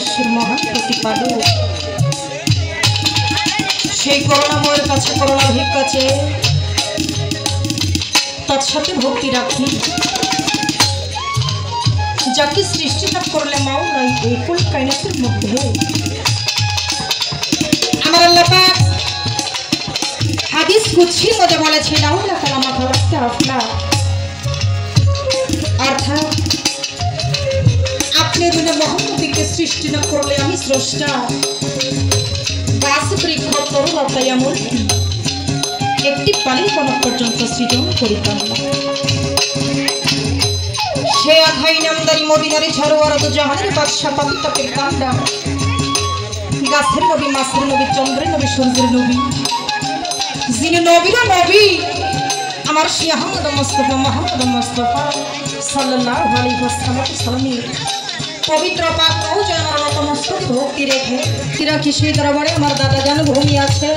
বিশ্বের মহান প্রতিপালক সেই করুণাময়ের কাছে করুণা ভিক্ষা চেয়ে তার সাথে ভক্তি রাখি যাকে সৃষ্টিটা করলে মাও নাই এই কুল কায়নাতের মধ্যে আমার আল্লাহ পাক হাদিস কুদসির মধ্যে বলেছে লাউলা কালামা খালাকতা আফলা অর্থাৎ আপনি বিনা মোহাম্মদকে সৃষ্টি না করলে আমি স্রষ্টা গাছ বৃক্ষ তরুলতায় মূর্তি একটি পানির কণা পর্যন্ত সৃজন করিতাম না সে আধাই নামদারি মদিনারি ঝাড়ুয়ারা তো জাহানের বাদশা পাত্তাপের কান্ডা গাছের নবী মাছের নবী চন্দ্রের নবী সূর্যের নবী যিনি নবীরা নবী আমার শ্রী আহমদ মুস্তাফা মোহাম্মদ মুস্তাফা সাল্লাল্লাহু আলাইহি ওয়াসাল্লামের পবিত্র পাক রওজা আমার নতমস্তক ভক্তি রেখে তিরাকি সেই দরবারে আমার দাদা জান ভূমি আছে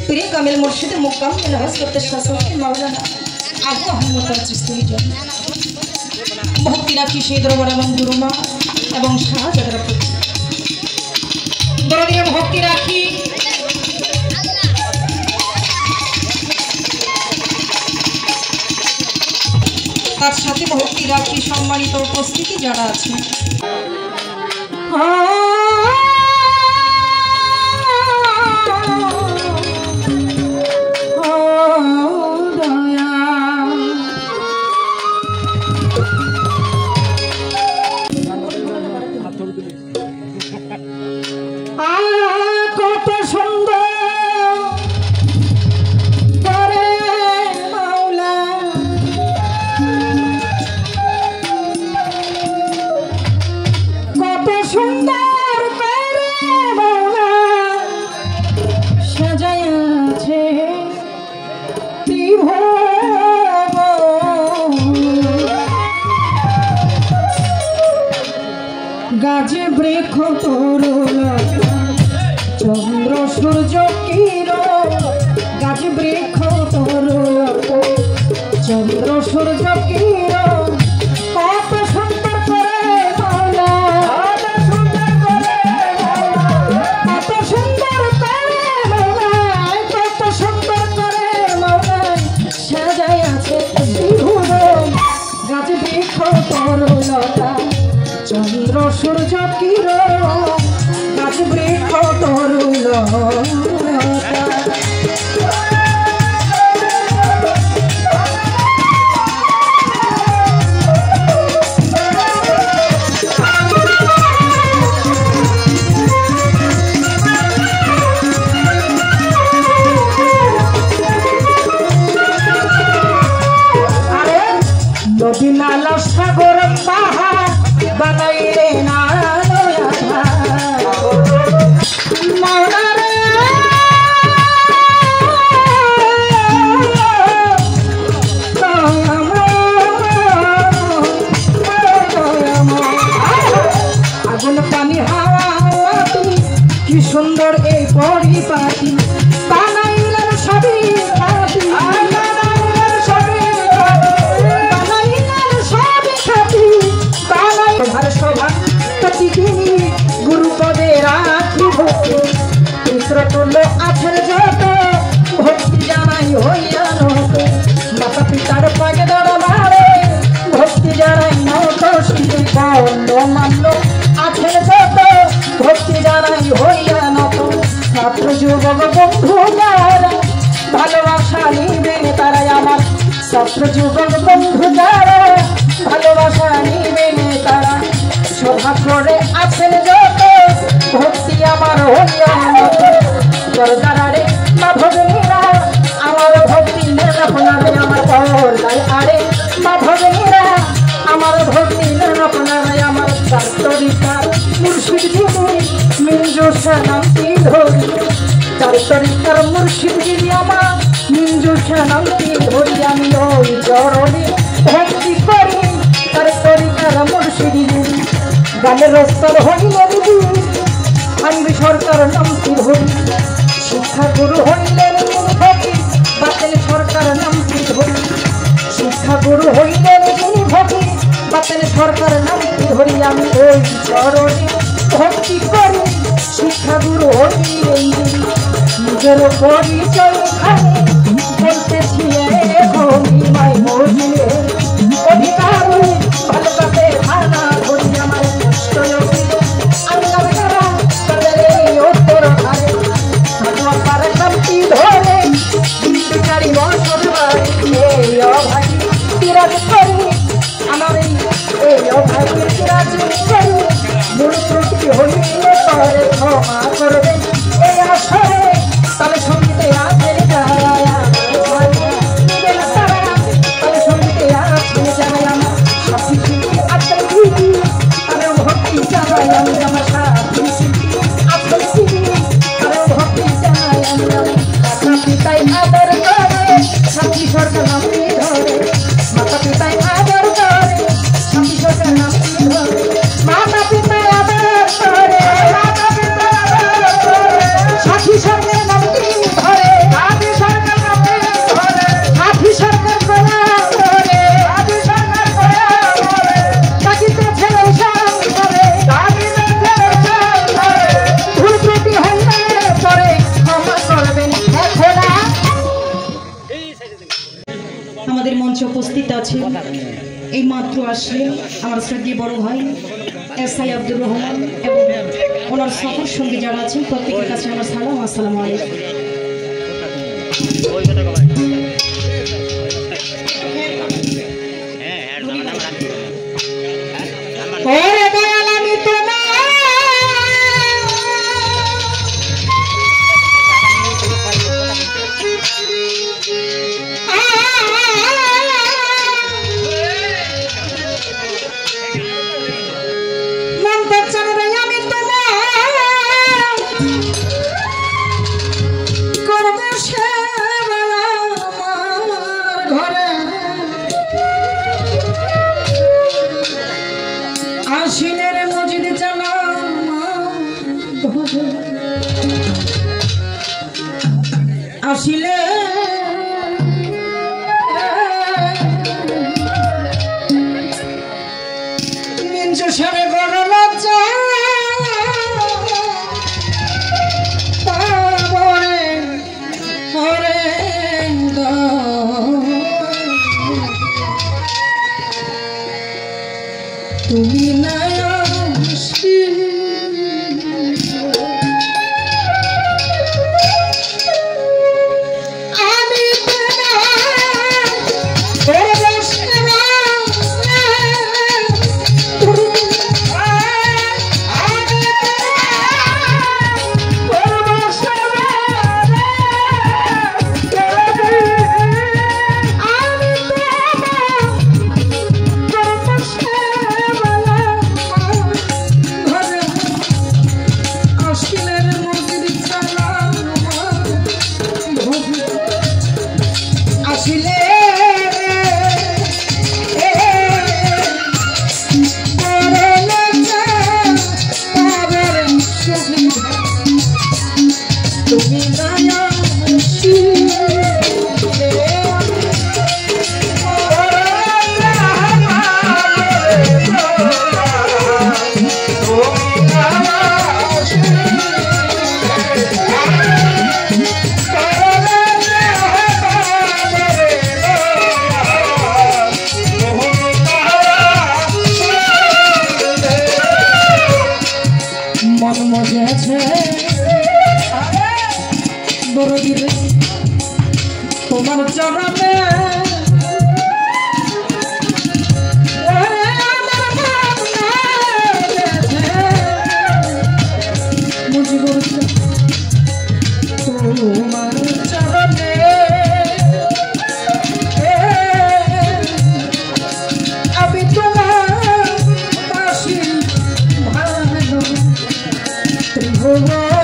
প্রিয় কামিল মুর্শিদে মুকাম্মিল হযরত শাসক মাওলানা আবু আহমদ চিশতি জন ভক্তি রাখি সেই দরবারে এবং গুরুমা এবং শাহজাদার প্রতি দরদিয়া ভক্তি রাখি তার সাথে ভক্তি রাখি সম্মানিত উপস্থিতি যারা আছে গাছে বৃক্ষ তরুলতা চন্দ্র সূর্য কিরণ গাছে বৃক্ষ তরুলতা চন্দ্র সূর্য কিরণ কত সুন্দর করে মাওলা কত সুন্দর করে মাওলা কত সুন্দর করে মাওলা সাজাই আছে বিভুবন গাছে বৃক্ষ তরুলতা চন্দ্র সূর্য কিরণ গাছ বৃক্ষ তরুলতা নদী নালা সাগর পাহাড় বানাইলে না আগুন পানি হাওয়া তুমি কি সুন্দর এই পরিপাটি বানাইলেন সবই গুরুপদে রাখি ভক্তি মিশ্র তুল্য আছেন যত ভক্তি জানাই হইয়া নত মাতা পিতার পাগে দরবারে ভক্তি জানাই নত শিবে কন্দ মান্য আছেন যত ভক্তি জানাই হইয়া নত ছাত্র যুবক বন্ধু যারা ভালোবাসা নিবেন তারাই আমার ছাত্র যুবক বন্ধু যারা ভালোবাসা নিবেন তারা সভা করে আছেন যত ভক্তি আমার হইয়া নত দরদারে মা ভগনীরা আমার ভক্তি নির্ণাপনারে আমার পর্দায় আরে মা ভগনীরা আমার ভক্তি নির্ণাপনারে আমার চারিতার মুর্শিদ যিনি মিঞ্জুষা নামটি ধরি চারিতার মুর্শিদ যিনি আমার মিঞ্জুষা নামটি ধরি আমি ওই চরণে ভক্তি করি তার তরিকার মুর্শিদ যিনি গানের রস্তর হইলে দিদি আইবি সরকার নামটি ধরি শিক্ষা গুরু হইলেন ভক্তি বাতেল সরকার নামটি ধরি শিক্ষা গুরু হইলেন যিনি ভক্তি বাতেল সরকার নামটি ধরি আমি ওই চরণে ভক্তি করি শিক্ষাগুরু নিজের পরিচয় বলতেছি মাই মহিলের অধিকার ভালোবাসে থানা করি আমার কষ্ট উত্তর ধারে সাজোয়ার কামটি ধরে চারি বছর এই অভাই বিরাজ করি আমার এই অভাই বিরাজ করি মূল ত্রুটি হইলে পরে ক্ষমা করবে এই আসরে তবে সঙ্গীতে আছে তবে সঙ্গীতে আছে যাই আমার সাথী শিল্পী আছে আমি ভক্তি চাই আমি আমার সাথী শিল্পী আছে আমি ভক্তি চাই আমি মাতা পিতাই আদর করে সাথী সরকার নামটি ধরে মাতা পিতাই আদর করে সাথী সরকার নামটি ধরে মাতা পিতাই আদর করে সাথী সরকার নামটি ধরে সাথী সরকার নামটি ধরে সাথী সরকার গোলা ধরে সাথী সরকার গোলা ধরে তাকিতে ছেড়ে শাম করে তাকিতে ছেড়ে শাম করে ভুল ত্রুটি হইলে পরে ক্ষমা করবেন খোদা। আমাদের মঞ্চে উপস্থিত আছে এই মাত্র আসলে আমার শ্রদ্ধেয় বড় ভাই এসআই আব্দুর রহমান এবং ওনার সকল সঙ্গী যারা আছেন প্রত্যেকের কাছে আমার সালাম। আসসালামু আলাইকুম। আসিলে সারে বড় লজ্জা তুমি না তোমার চরণে তোমার চরণে আমি তোমার পাশে ভালো ত্রিভুবন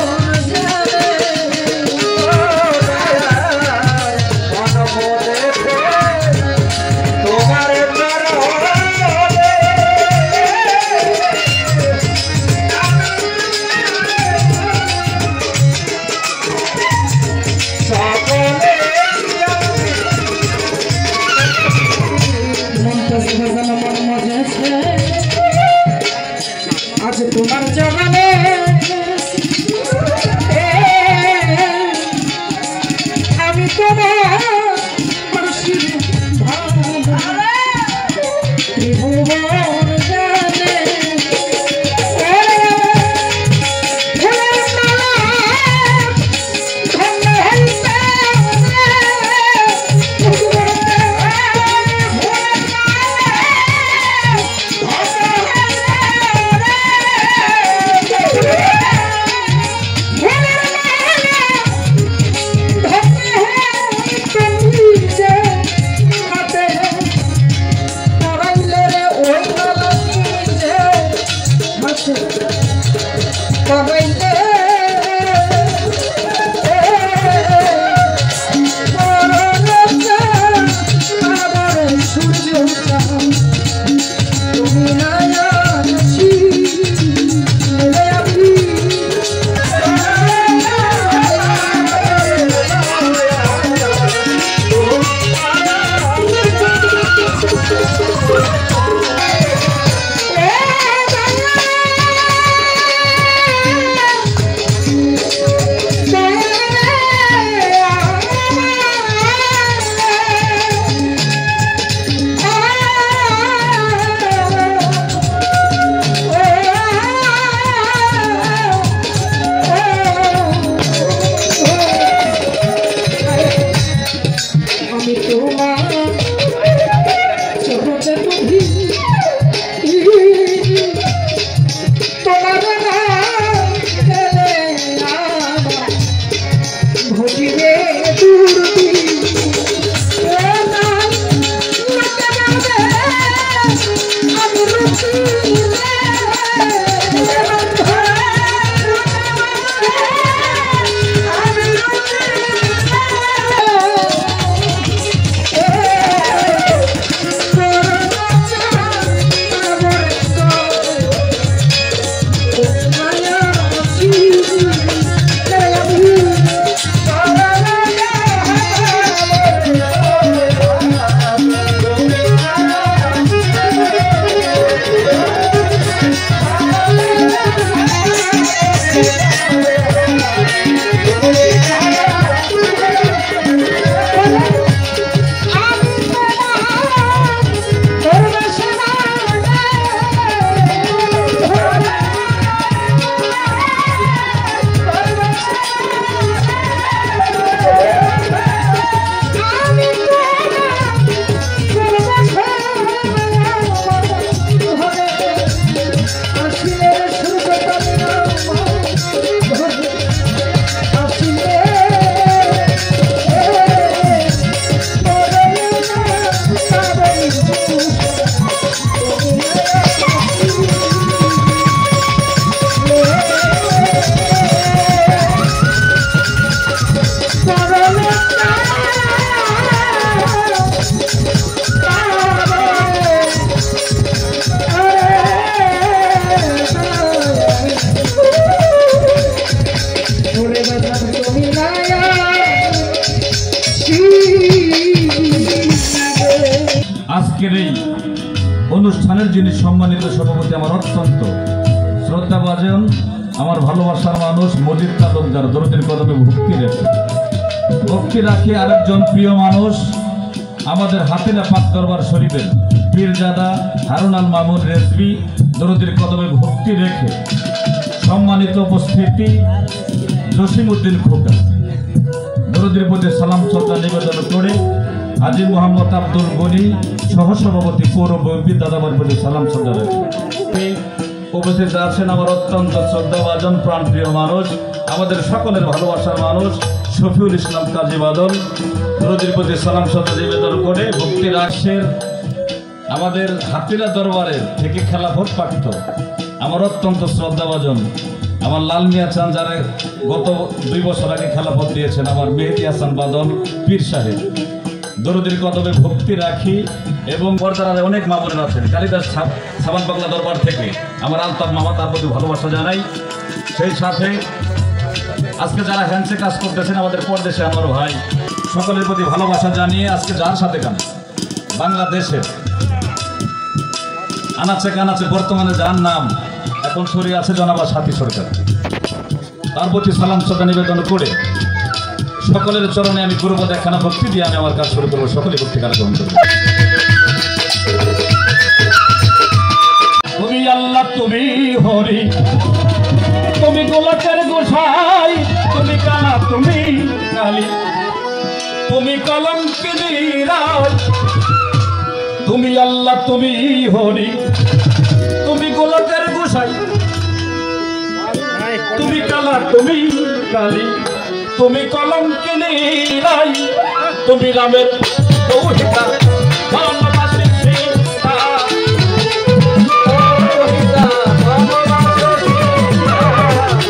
ওরে বাবা তুমি মায়া আজকের এই অনুষ্ঠানের যিনি সম্মানিত সভাপতি আমার অত্যন্ত শ্রদ্ধাভাজন আমার ভালোবাসার মানুষ মজিদ তালুকদার দরদের কদমে ভক্তি রাখে আরেকজন প্রিয় মানুষ আমাদের হাতিলা পাক দরবার শরীফের পীরজাদা হারুন আল মামুন রেজভি দরদের কদমে ভক্তি রেখে সম্মানিত উপস্থিতি জসিমউদ্দিন খোকা দরদের প্রতি সালাম শ্রদ্ধা নিবেদন করে হাজী মোহাম্মদ আব্দুল গনি সহসভাপতি পৌর বিএনপি দাদাবার প্রতি সালাম শ্রদ্ধা রাখি উপস্থিত আছেন আমার অত্যন্ত শ্রদ্ধাভাজন প্রাণপ্রিয় মানুষ আমাদের সকলের ভালোবাসার মানুষ শফিউল ইসলাম কাজী বাদল দরদের প্রতি সালাম শ্রদ্ধা নিবেদন করে ভক্তি রাশের আমাদের হাতিলা দরবারের থেকে খেলাফত প্রাপ্ত আমার অত্যন্ত শ্রদ্ধাভাজন আমার লাল মিয়া চান যারা গত 2 বছর আগে খেলাফত দিয়েছেন আমার মেহেদি হাসান বাদল পীর সাহেব দরদের কদমে ভক্তি রাখি এবং পর্দারে অনেক মামুন আছেন কালিদাস সাবান বাংলা দরবার থেকে আমার আলতাফ মামা তার প্রতি ভালোবাসা জানাই সেই সাথে আজকে যারা হ্যান্ডসে কাজ করতেছেন আমাদের পরদেশে আমার ভাই সকলের প্রতি ভালোবাসা জানিয়ে আজকে যার সাথে গান বাংলাদেশের আনাচে কানাচে বর্তমানে যার নাম এখন সরিয়ে আছে জনাবা সাথী সরকার তার প্রতি সালাম শ্রদ্ধা নিবেদন করে সকলের চরণে আমি গুরুপদ একখানা ভক্তি দিয়ে আমি আমার কাজ শুরু করবো সকলে ভক্তি কাজ গ্রহণ করবো তুমি আল্লাহ তুমি হরি তুমি গোলকের গোসাই তুমি কালা তুমি কালী তুমি কলঙ্কিনী রায় তুমি আল্লাহ তুমি হরি তুমি গোলকের গোসাই তুমি কালা তুমি কালী তুমি কলঙ্কিনী রাই তুমি রামের দৌহিতা ভালোবাসি সীতা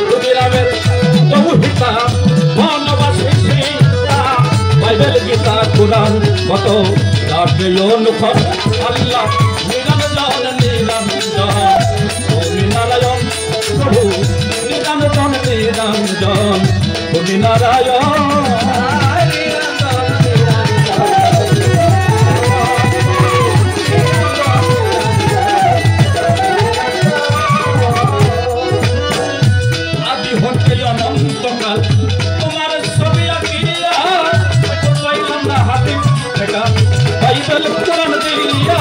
তুমি রামের দৌহিতা ভালোবাসি সীতা বাইবেল গীতা কুরআন কত ডাকে অনুভব আল্লাহ নিরঞ্জন নিরঞ্জন তুমি নারায়ণ প্রভু নিরঞ্জন নিরঞ্জন তুমি নারায়ণ আদি হতে অনন্তকাল তোমার ছবি আঁকিয়া পাইলাম না হাতে দেখা বাইবেল কোরআন দিয়া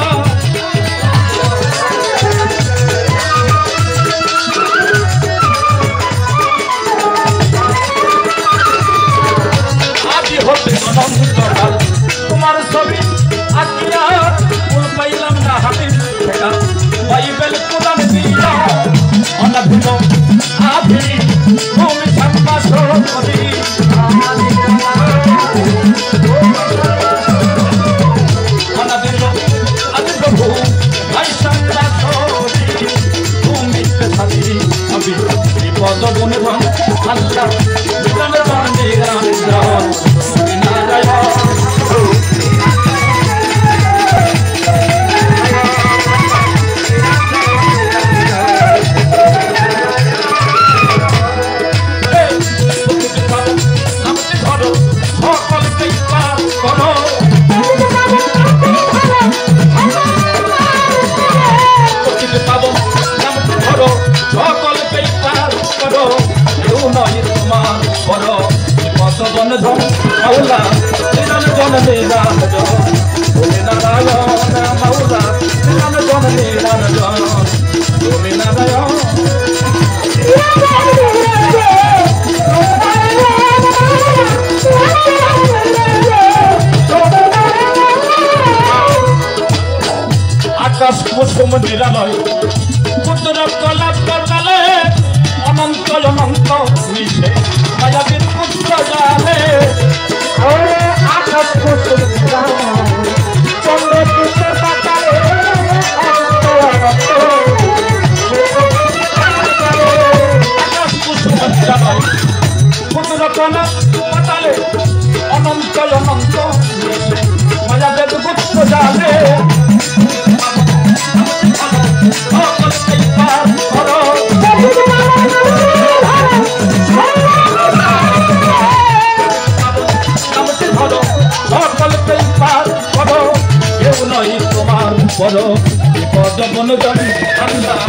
অনন্তকাল তোমার ছবি আঁকিয়া পাইলাম না হাতে দেখা বাইবেল কোরআন দিয়া অনাভিন আভি তুমি সম্মাস করি অনাভিন আদি প্রভু ভাই সম্মাস করি তুমি পেশালি আমি বিপদ বন্ধন আল্লাহ নিরঞ্জন নিরঞ্জন আকাশ কুসুম নিরালয় পুত্র কলা পাতালে অনন্ত অনন্ত মিশে মায়াবীর পুত্র জালে আকাশ কুসুম চন্দ্র পুত্র পাতালে আকাশ কুসুম নিরালয় পুত্র কলা পাতালে অনন্ত অনন্ত মিশে মায়াবীর পুত্র জালে করো বিপদ বনজন আল্লাহ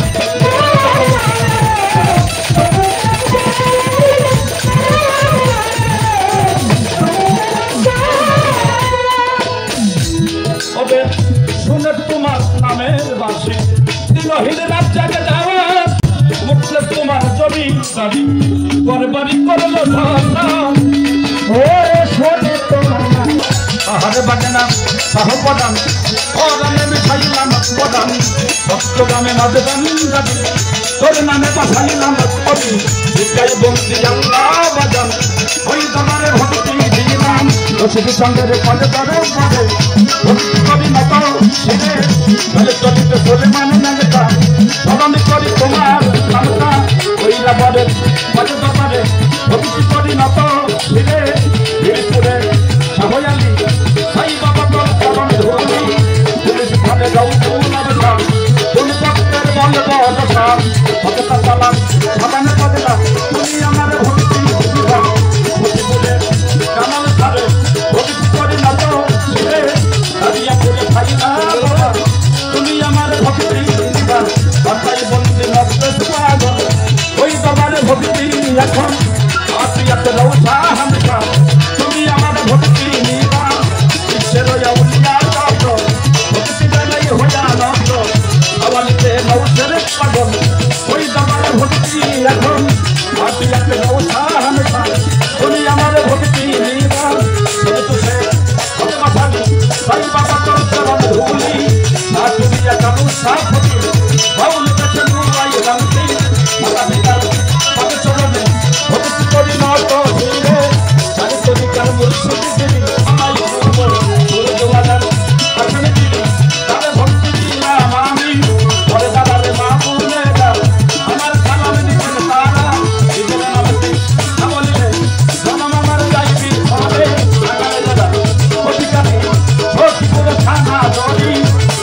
শুনে তোমার নামের বাসী দিনহীন রাত জাগে যাওয়া মুখলে তোমার জমি দাবি করবারি করলো আহারে বাজে না সাহ প্রদান অরানে মিশাইলাম প্রদান সত্যগ্রামে নাচে গান গাবি তোর নামে বাসাইলাম কবি বিদ্যায় বন্দি আল্লাহ বাজান ওই তোমারে ভক্তি দিলাম রসিকি সঙ্গে পদে পদে পদে ভক্তি কবি মত ছিনে বলে চলিতে চলে মানে নাগেটা স্মরণ করি তোমার নামটা ওইলা পদে পদে পদে ভক্তি করি মত ছিনে বীরপুরে শাহয়ালি সাই বাবা তোর চরণ ধরি পুলিশ থানে যাও তোমার নাম কোন ভক্তের বল বদশা ভক্তা সালাম সালামে বদলা তুমি আমার ভক্তি দিলাম ভক্তি বলে কামাল সারে ভক্তি করি না তো ছিনে দাঁড়িয়া করে ফাইলা তুমি আমার ভক্তি দিলাম বাতাই বন্দি নব্বেশ পাগল ওই তোমার ভক্তি এখন আসিয়াতে রৌসা হামকা তুমি আমার ভক্তি নিবা বিশ্বের উলিয়া দত্ত ভক্তি বেলাই হইয়া নন্দ আওয়ালিতে নৌসের পাগল ওই তোমার ভক্তি এখন আসিয়াতে রৌসা হামকা তুমি আমার ভক্তি নিবা তুসে হবে মাথানি সাই বাবা তোর চরণ ধুলি না তুমি একানু সাফ হতি বাউল কাছে নুরাই রামতি মাতা পিতার পাকে চরণে ভক্তি করি নত ছিরে সারি করি কার মুর্শিদ দিবি আমায় গুরু দেওয়াদার আসলে দিবি তারে ভক্তি দিলাম আমি পরে দাদারে মা পুনে দাও আমার সালাম দিবেন তারা দিবেন আমাকে না বলিলে জনম আমার যাইবি হবে আগালে দাদা অধিকারে ভক্তি করে থানা দড়ি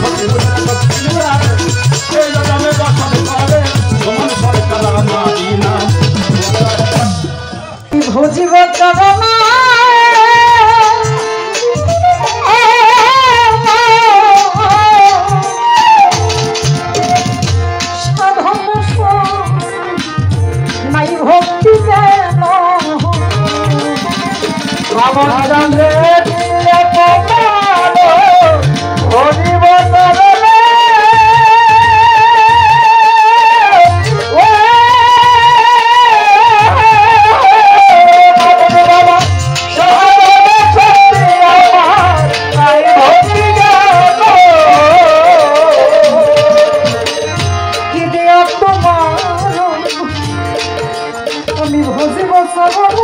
ভক্তি করে ভক্তি নিরারে এই জনমে বসন করে সমান সরকার মাদিনা ভজিব চরণা সাধন নাই ভক্তি যেন রামচন্দ্রে দিলে কমালো ভজিব চরণে আমি ভজিব সরণ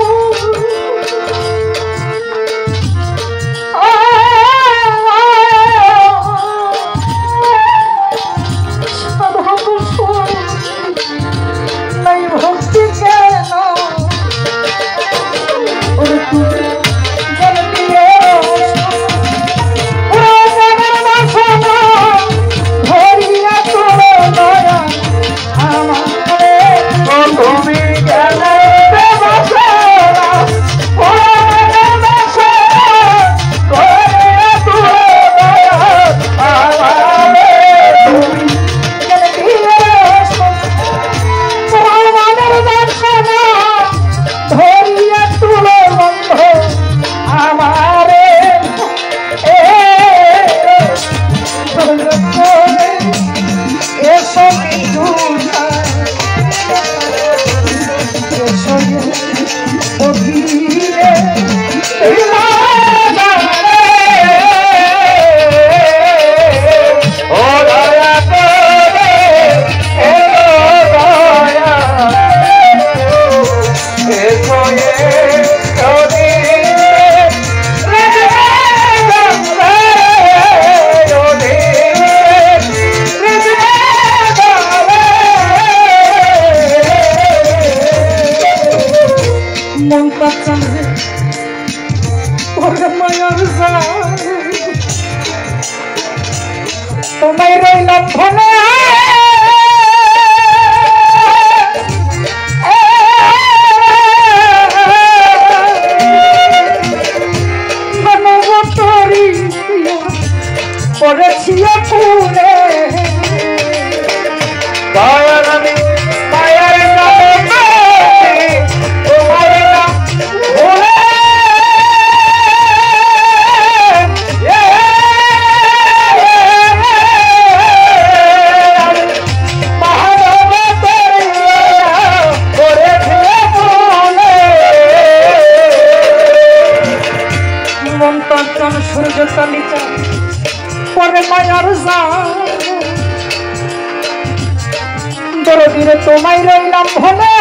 নাই ভক্তি কেন ওরে তুমি জলদিয়ে ধরিয়া তোর দয়া আমারে তুমি তোমায় রইলাম ধনে পড়েছি ফুলে চান সূর্য চালি চান পরে মায়ার জান দরদিরে তোমায় রইলাম ভোলে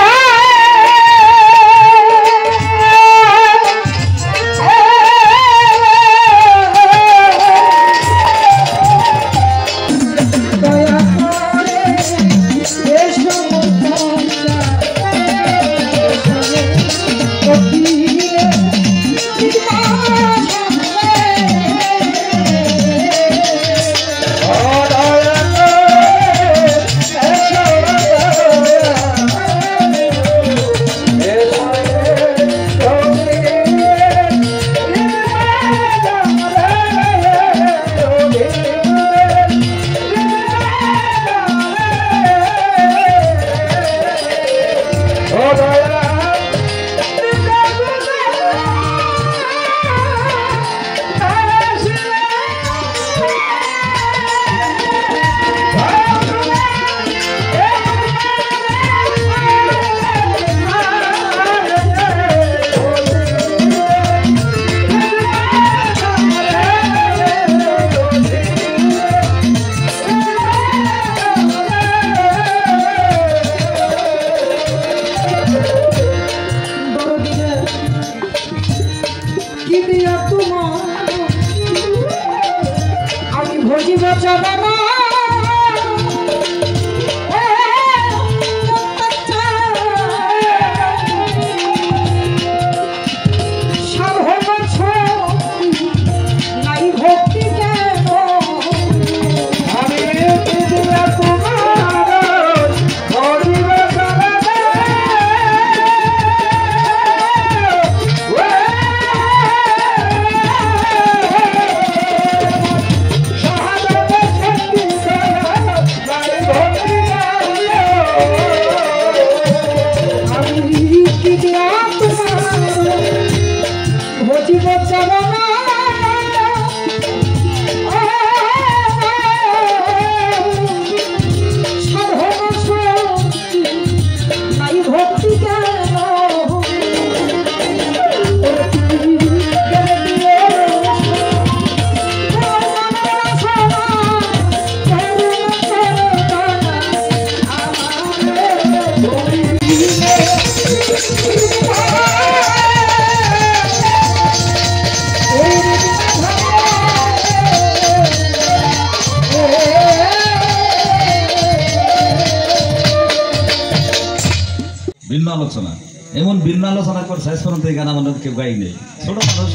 ভিন্ন আলোচনা এমন ভিন্ন আলোচনা করে শেষ পর্যন্ত এই গান আমাদের কেউ গাই নেই ছোট মানুষ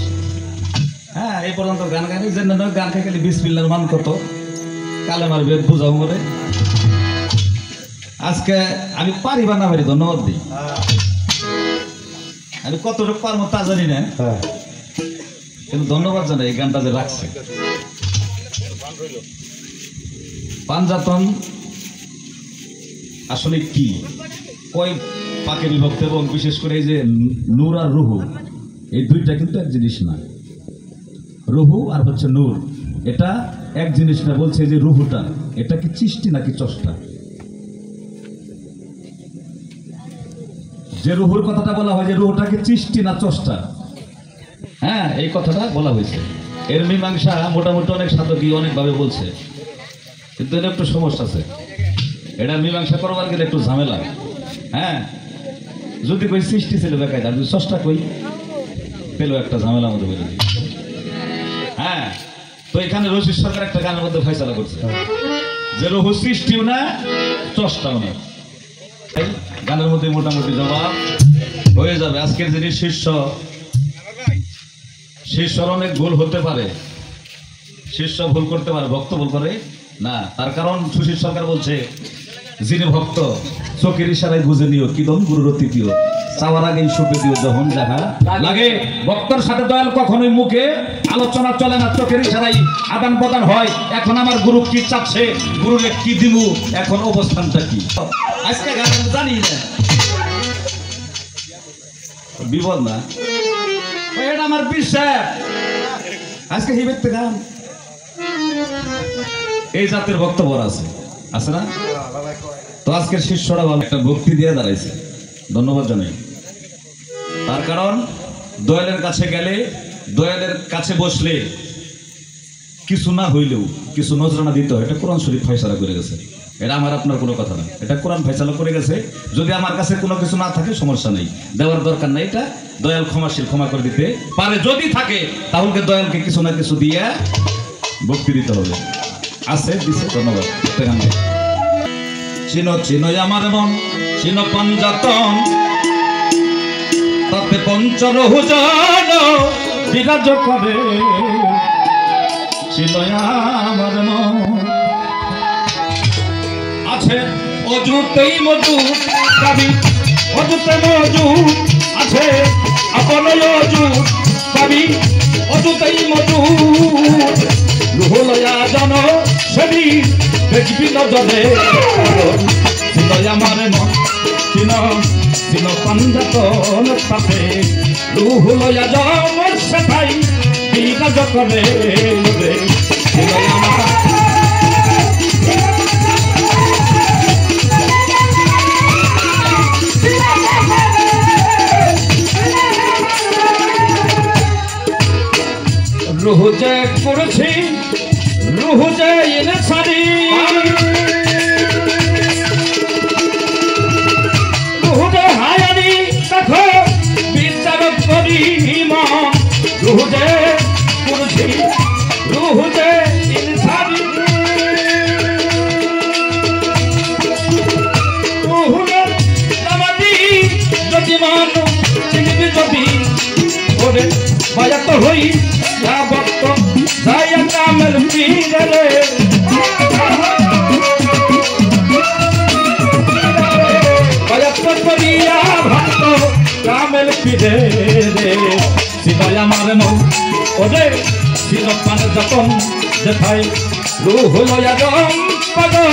হ্যাঁ এই পর্যন্ত গান গাইনি যে গান খাই খালি বিসমিল্লাহর মান কত কালেমার বেদ বুঝাও মরে আজকে আমি পারি বা না পারি ধন্যবাদ দিই আমি কতটুকু পারবো তা জানি না কিন্তু ধন্যবাদ জানাই এই গানটা যে রাখছে পাঞ্জাতন আসলে কি কয় পাকে বিভক্ত এবং বিশেষ করে এই যে নূর আর রুহু এই দুইটা কিন্তু এক জিনিস না রুহু আর হচ্ছে নূর এটা এক জিনিস না বলছে যে রুহুটা এটা কি চিষ্টি নাকি চষ্টা যে রুহুর কথাটা বলা হয় যে রুহুটা কি চিষ্টি না চষ্টা হ্যাঁ এই কথাটা বলা হয়েছে এর মীমাংসা মোটামুটি অনেক সাধকই অনেকভাবে বলছে কিন্তু এর একটু সমস্যা আছে এটা মীমাংসা করবার গেলে একটু ঝামেলা হ্যাঁ যদি কই সৃষ্টি ছিল বেকায় আর যদি চষ্টা কই পেলো একটা ঝামেলার মধ্যে বলে দিই হ্যাঁ তো এখানে রশিদ সরকার একটা গানের মধ্যে ফয়সালা করছে যে রুহু সৃষ্টিও না চষ্টাও না গানের মধ্যে মোটামুটি জবাব হয়ে যাবে আজকের যিনি শিষ্যর অনেক ভুল হতে পারে শিষ্য ভুল করতে পারে ভক্ত ভুল করে না তার কারণ সুশীল সরকার বলছে যিনি ভক্ত চোখের ইশারায় বুঝে নিও কিদম গুরুর তৃতীয় চাওয়ার আগেই সুপে দিও যখন যাহা লাগে ভক্তর সাথে দয়াল কখনোই মুখে আলোচনা চলে না চোখের ইশারায় আদান প্রদান হয় এখন আমার গুরু কি চাচ্ছে গুরুরে কি দিমু এখন অবস্থানটা কি আজকে গান জানি না বিপদ না এটা আমার বিশ্বাস আজকে হিবেতে গান এই জাতের বক্তব্য আছে না তো আজকের শিষ্যরা ভালো একটা ভক্তি দিয়ে দাঁড়াইছে ধন্যবাদ জানাই তার কারণ দয়ালের কাছে গেলে দয়ালের কাছে বসলে কিছু না হইলেও কিছু নজরানা দিতে হয়, এটা কোরআন শরীফ ফয়সালা করে গেছে। এটা আমার আপনার কোনো কথা না, এটা কোরআন ফয়সালা করে গেছে। যদি আমার কাছে কোনো কিছু না থাকে সমস্যা নেই, দেওয়ার দরকার নেই, এটা দয়াল ক্ষমাশীল, ক্ষমা করে দিতে পারে। যদি থাকে তাহলে দয়ালকে কিছু না কিছু দিয়ে ভক্তি দিতে হবে। আছে দিছে, ধন্যবাদ। চিনো চিনো আমার মন, চিনো পঞ্জাতন, তাতে পঞ্চরহু জন বিরাজ করে। চিনো আমার মন, আছে অযুতেই মজুদ পাবি, অযুতে মজুদ আছে আপন অযুত পাবি, অযুতেই মজুদ রুহলয়া জন সেবি দেখবি নজরে। চিনো আমার মন, চিনো চিনো পঞ্জাতন, তাতে রুহলয়া জন সেটাই বিরাজ করে। চিনো আমার রুহ যে করেছি, রুহ যে এনেছাড়ি, রুহ যে হায়ারি দেখো বিচার করি মন। রুহ যে করেছি, রুহ যে এনেছাড়ি, রুহরে নামাদি যদি মন চিনবি যদি ওরে বায়াত হই ভক্ত যায় কামেল পীরে। বায়াত করিয়া ভক্ত কামেল পীরে। চিনো আমার মন, ওরে চিনো পঞ্জাতন, যেথায় রুহ লয়া জন পাগল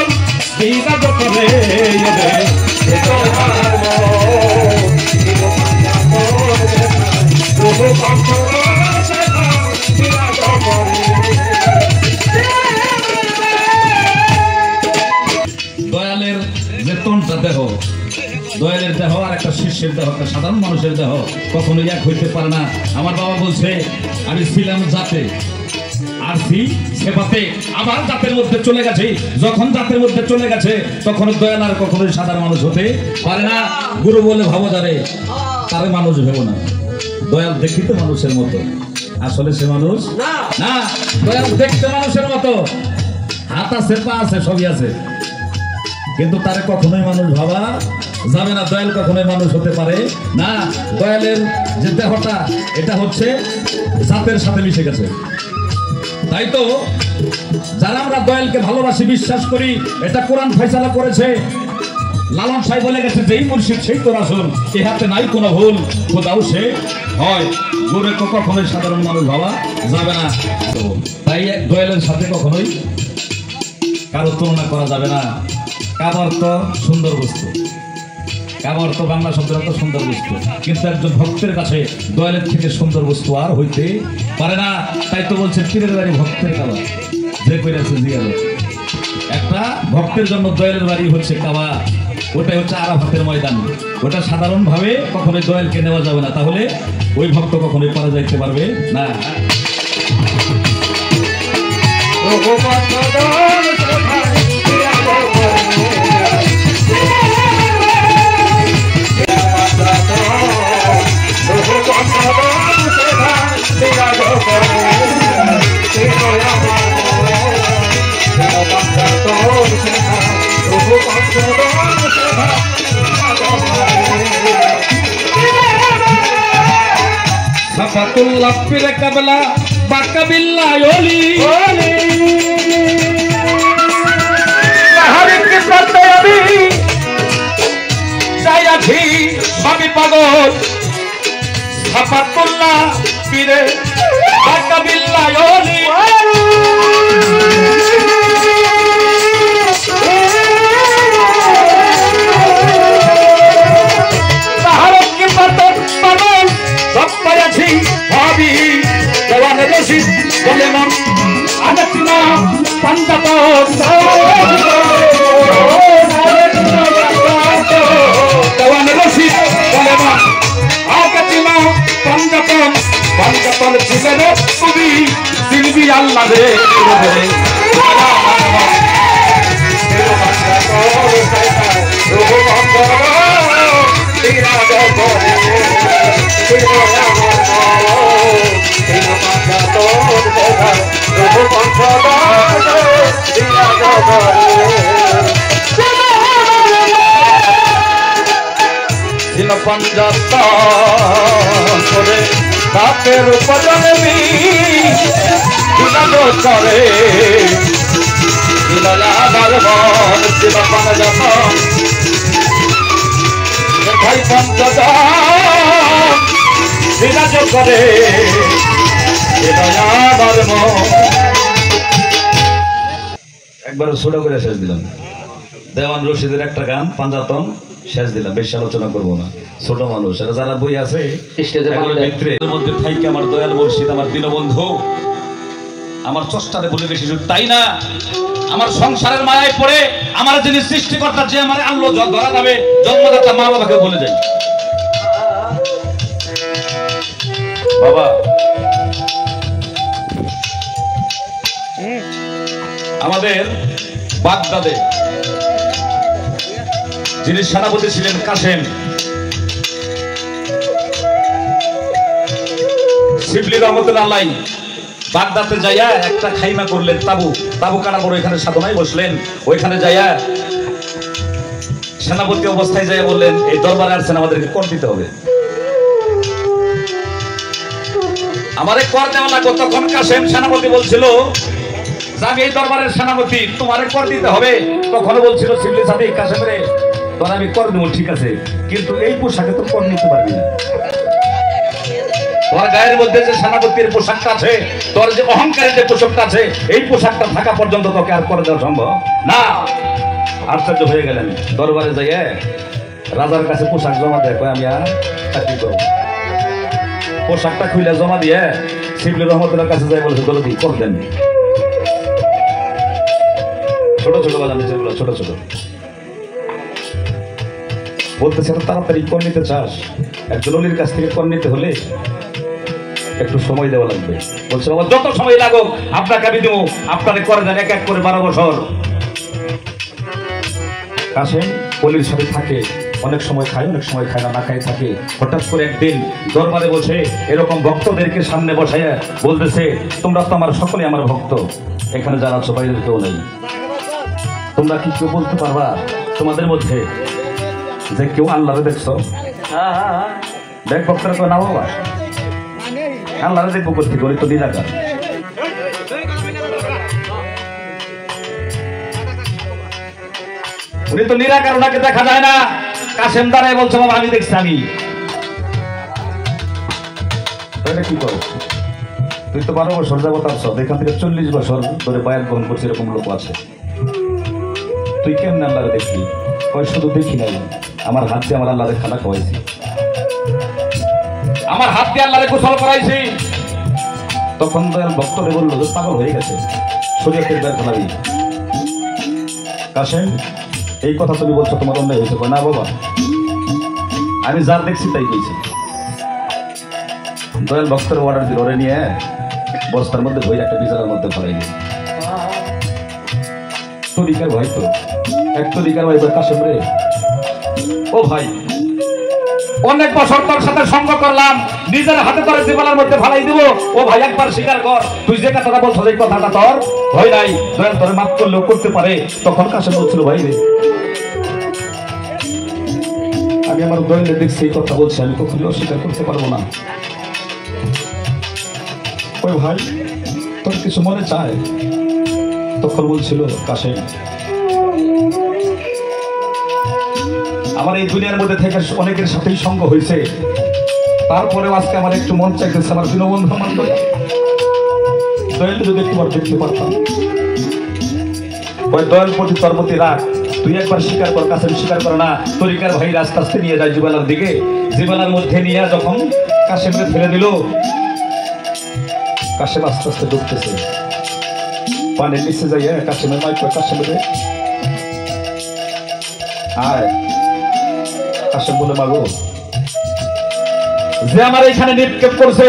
বিরাজ করে। দয়ালের যে তনটা দেহ, দয়ালের দেহ আর একটা শিষ্যের দেহ, একটা সাধারণ মানুষের দেহ কখনোই এক হইতে পারে না। আমার বাবা বলছে আমি ছিলাম জাতে আর সেবাতে, আবার জাতের মধ্যে চলে গেছে। যখন জাতের মধ্যে চলে গেছে তখন দয়াল আর কখনোই সাধারণ মানুষ হতে পারে না। গুরু বলে ভাবো যারে, তারে মানুষ ভেবো না। দয়াল দেখিতে মানুষের মতো, আসলে সে মানুষ না। দয়াল দেখতে মানুষের মতো, হাত আছে, পা আছে, সবই আছে, কিন্তু তারে কখনোই মানুষ ভাবা যাবে না। দয়াল কখনোই মানুষ হতে পারে না। দয়ালের যে দেহটা, এটা হচ্ছে জাতের সাথে মিশে গেছে। তাই তো যারা আমরা দয়ালকে ভালোবাসি, বিশ্বাস করি, এটা কোরআন ফয়সালা করেছে। লালন সাহেব বলে গেছে, যেই মুর্শিদ সেই তো রাসূল, এ হাতে নাই কোনো ভুল, খোদাও সে হয়। গুরে তো কখনোই সাধারণ মানুষ ভাবা যাবে না। তাই দয়ালের সাথে কখনোই কারো তুলনা করা যাবে না। কাবার তো সুন্দর বস্তু, কাবার তো বাংলা শব্দের তো সুন্দর বস্তু, কিন্তু একজন ভক্তের কাছে দয়ালের থেকে সুন্দর বস্তু আর হইতে পারে না। তাই তো বলছে পীরের বাড়ি ভক্তের কাবা, যে করেছে জিয়ারত। একটা ভক্তের জন্য দয়ালের বাড়ি হচ্ছে কাবা, ওটাই হচ্ছে আরাফাতের ময়দান। ওটা সাধারণভাবে কখনোই দয়ালকে নেওয়া যাবে না, তাহলে ওই ভক্ত কখনোই পারা যাইতে পারবে না। সাফাতুল্লাহ পীরে কাবলা বাকাবিল্লাহ ওলি হরে কৃষ্ণ আমি যাইয়াছি স্বামী পাগল। সাফাতুল্লাহ পীরে বাকাবিল্লাহ ওলি বলে মন আগাতিনা পঞ্জাতন, দেওয়ান রশিদ বলে মন আগাতিনা পঞ্জাতন। যতন জীবনে তুমি চিনবি আল্লাহ রে করে তাপের উপজনবী করে ভাই পঞ্চজ করে একবার ছোট করে শেষ দিলাম দেওয়ান রশিদের একটা গান পাঞ্জাতন শেষ দিলাম, বেশি আলোচনা করবো না। ছোট মানুষ যারা বই আছে মধ্যে থাইকে আমার দয়াল মুর্শিদ আমার দীনবন্ধু আমার চষ্টারে বলে বেশি তাই না, আমার সংসারের মায়ায় পড়ে আমার যিনি সৃষ্টিকর্তা যে আমার আল্লাহ ধরা যাবে জন্মদাতা মা বাবাকে বলে যায়। বাবা আমাদের বাগদাদে যিনি সেনাপতি ছিলেন কাসেম শিবলি রহমতুল্লাহ আলাইহি বাগদাদে যাইয়া একটা খাইমা করলেন, তাবু কাটা করে এখানে সাধনায় বসলেন। ওইখানে যাইয়া সেনাপতি অবস্থায় যাইয়া বললেন এই দরবারে আসছেন আমাদেরকে কর দিতে হবে, আমারে কর দেওয়া লাগবে। তখন কাসেম সেনাপতি বলছিল যে আমি এই দরবারের সেনাপতি, তোমারে কর দিতে হবে। তখন বলছিল শিবলি সাথে কাসেম রে তোর আমি কর দেবো, ঠিক আছে, কিন্তু এই পোশাকে তো কর নিতে পারবি না। তোর গায়ের মধ্যে যে সেনাপতির পোশাকটা আছে, তোর যে অহংকারের যে পোশাকটা আছে, এই পোশাকটা থাকা পর্যন্ত তোকে আর করে দেওয়া সম্ভব না। আশ্চর্য হয়ে গেলেন, দরবারে যাইয়ে রাজার কাছে পোশাক জমা দেয়, আমি আর চাকরি করবো। পোশাকটা খুলে জমা দিয়ে শিবলি রহমতুল্লাহর কাছে যাই বলেছে দলদি কর দেন। ছোট ছোট বাজান যেগুলো ছোট ছোট বলতেছে তাড়াতাড়ি কর নিতে চাস, একজন অলির কাছ থেকে কর নিতে হলে একটু সময় দেওয়া লাগবে। বলছে বাবা যত সময় লাগুক আপনাকে আমি দেবো, আপনারে করে দেন এক এক করে 12 বছর। কাসেম অলির সাথে থাকে, অনেক সময় খায় অনেক সময় খায় না, না খায় থাকে। হঠাৎ করে একদিন দরবারে বসে এরকম ভক্তদেরকে সামনে বসাইয়া বলতেছে তোমরা তো আমার সকলে আমার ভক্ত, এখানে যারা আছো বাইরের কেউ নেই, তোমরা কি কেউ বলতে পারবা তোমাদের মধ্যে যে কেউ আল্লাহরে দেখছো? দেখ ভক্তরা কেউ না বাবা আল্লাহরে দেখবো করতে উনি তো নিরাকার। উনি তো নিরাকার, ওনাকে দেখা যায় না। কাসেম দাঁড়ায় বলছে বাবা আমি দেখছি, আমি কি করো তুই তো 12 বছর যাবত আসছ, এখান থেকে 40 বছর ধরে বায়াত গ্রহণ করছি, এরকম লোক আছে, তুই কেমন আল্লাহরে দেখবি? কয় শুধু দেখি নাই, আমার হাত দিয়ে আমার আল্লাহরে খানা খাওয়াইছি, আমার হাত দিয়ে আল্লাহরে গোসল করাইছি। তখন দয়াল ভক্তরে বললো যে পাগল হয়ে গেছে, শরীয়তের বের ফেলাবি। কাসেম এই কথা তুমি বলছো তোমার অন্যায় হয়েছে? না বাবা আমি যার দেখছি তাই বলছি। দয়াল ভক্তের অর্ডার দিল, ওরে নিয়ে বস্তার মধ্যে ভরে একটা বিছানার মধ্যে ফেলাই দিল। তরিকার ভাই তো এক তরিকার ভাই কাসেম রে, ও ভাই অনেক বছর তোর সাথে সঙ্গ করলাম, নিজের হাতে করে জীবনের মধ্যে ফেলাই দিব। ও ভাই একবার স্বীকার কর, তুই যে কথাটা বলছো এই কথাটা তোর ভয় নাই, দয়াল তোরে মাফ করলেও করতে পারে। তখন কাসেম বলছিল ভাই রে আমি আমার দয়ালে দেখছি এই কথা বলছি, আমি কখনো অস্বীকার করতে পারবো না। ওই ভাই তোর কিছু মনে চায়? তখন বলছিল কাসেম আমার এই দুনিয়ার মধ্যে থেকে অনেকের সাথেই সঙ্গ হয়েছে, তারপরেও আজকে আমার একটু মন চাইতেছে আমার দীনবন্ধু আমার দয়াল যদি একটু দেখতে পারতাম। ওই দয়াল প্রতি তোর প্রতি রাখ, তুই একবার স্বীকার কর। কাসেম স্বীকার করে না, তরিকার ভাই আস্তে আস্তে নিয়ে যায় জীবনার দিকে। জীবনার মধ্যে নিয়ে যখন কাসেমকে ফেলে দিল, কাসেম আস্তে আস্তে ডুবতেছে, পানির নিচে যাইয়া কাসেমের মাইক কাসেমের আয়। কাসেম বলে মাগো যে আমার এখানে নিক্ষেপ করছে,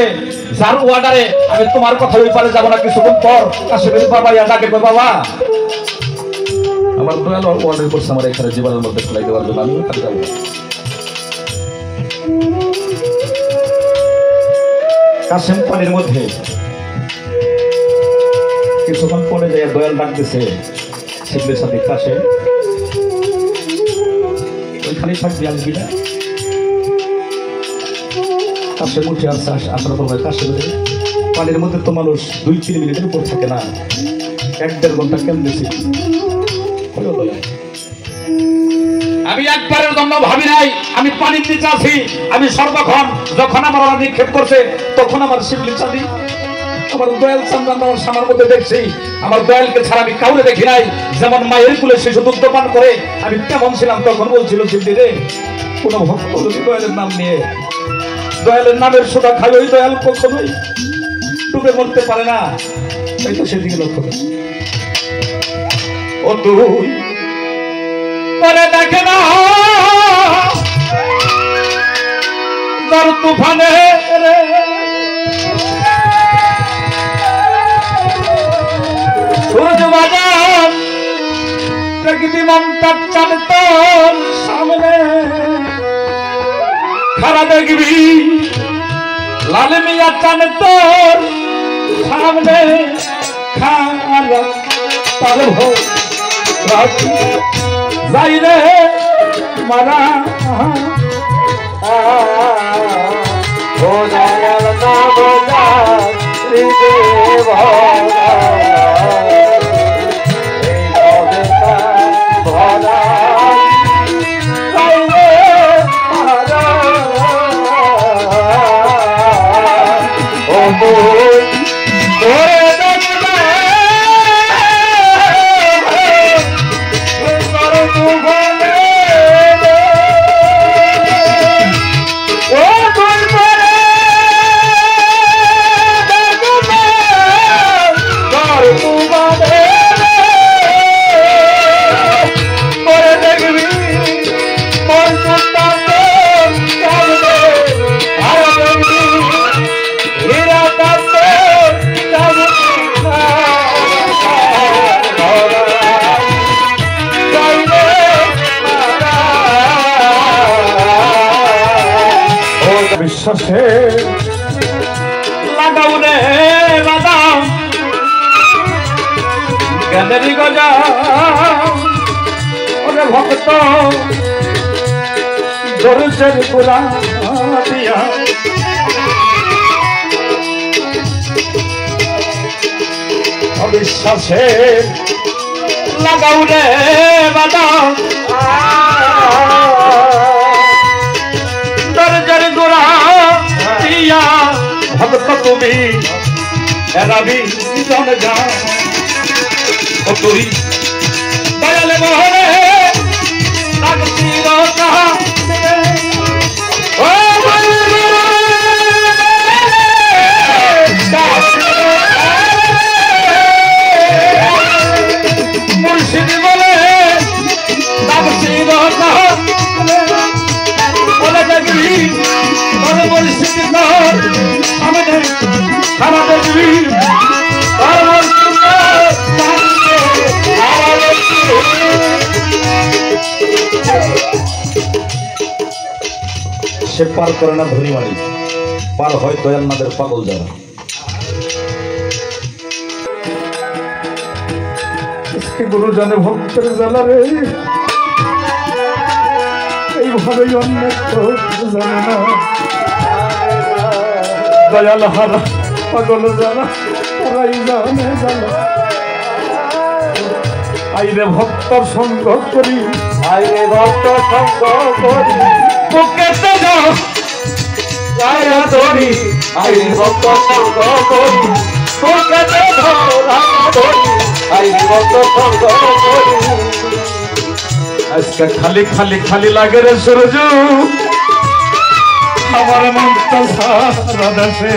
যার ওয়ার্ডারে আমি তোমার কথা ওই পারে যাবো না, কিছুক্ষণ পর কাশিমের বাবা ইয়া ডাকে কই, বাবা আমার দয়াল অর্ডার করছে আমার এখানে জীবনের মধ্যে ফেলাই দেওয়ার জন্য, আমি ওখানে যাবো না। কাশিম পানির মধ্যে কিছুক্ষণ পরে যায়, দয়াল ডাক দিছে শিবলির সাথে, কাশিম ওইখানেই থাকবি, আসবি না। কাশিম উঠে আসছে, আসার পর কাশিম পানির মধ্যে তো মানুষ 2-3 মিনিটের উপর থাকে না, 1-1.5 ঘন্টা কেমন। আমি একবারের জন্য ভাবি নাই আমি পানির নিচে আছি। আমি সর্বক্ষণ যখন আমার ওরা নিক্ষেপ করছে তখন আমার শিবলি চাঁদি, আমার দয়াল চান্দান আমার সামার মধ্যে দেখছি। আমার দয়ালকে ছাড়া আমি কাউরে দেখি নাই। যেমন মায়ের কুলে শিশু দুগ্ধপান করে আমি কেমন ছিলাম, তখন বলছিল শিবলি রে, কোন ভক্ত যদি দয়ালের নাম নিয়ে দয়ালের নামের সোটা খাই, ওই দয়াল কখনোই ডুবে মরতে পারে না। তাই তো সেদিকে লক্ষ্য করে ও তুই পরে দেখে না তোর তুফানে রে, সূর্য বাজার দেখবি মমতার চাঁদ তোর সামনে, খারা দেখবি লাল মিয়া চাঁদ তোর সামনে, খারা তার ভোর যাই রে মারা বিশ্বাসে লাগাও রে বাদাম জ্ঞানেরই গজা ওরে ভক্ত দরজের গোলা দিয়া অবিশ্বাসে লাগাও রে বাদাম দরজের গোলা দিয়া ভক্ত তুমি এরাবি জন যা ও তুই দয়ালে মোহরে লাগছি রোকা ও মুর্শিদ বলে লাগছি রোকা বলে দেখবি বলে মুর্শিদ আমাদের আমাদের সে পার করে না ধনী মারি, পার হয় দয়াল নাদের পাগল যারা। গুরু জানে ভক্তের জ্বালা রে, এইভাবেই অনেক জানে না দয়াল হারা পাগল যারা, তারাই জানে জ্বালা। আইরে ভক্ত সঙ্গ করি, আইরে ভক্ত সঙ্গ করি, বুকেতে যাও রায়া ধরি, আইরে ভক্ত সঙ্গ করি, বুকেতে যাও রায়া ধরি, আইরে ভক্ত সঙ্গ করি। আজকে খালি খালি খালি লাগে রে সূর্য আমার মন তো সারা দেশে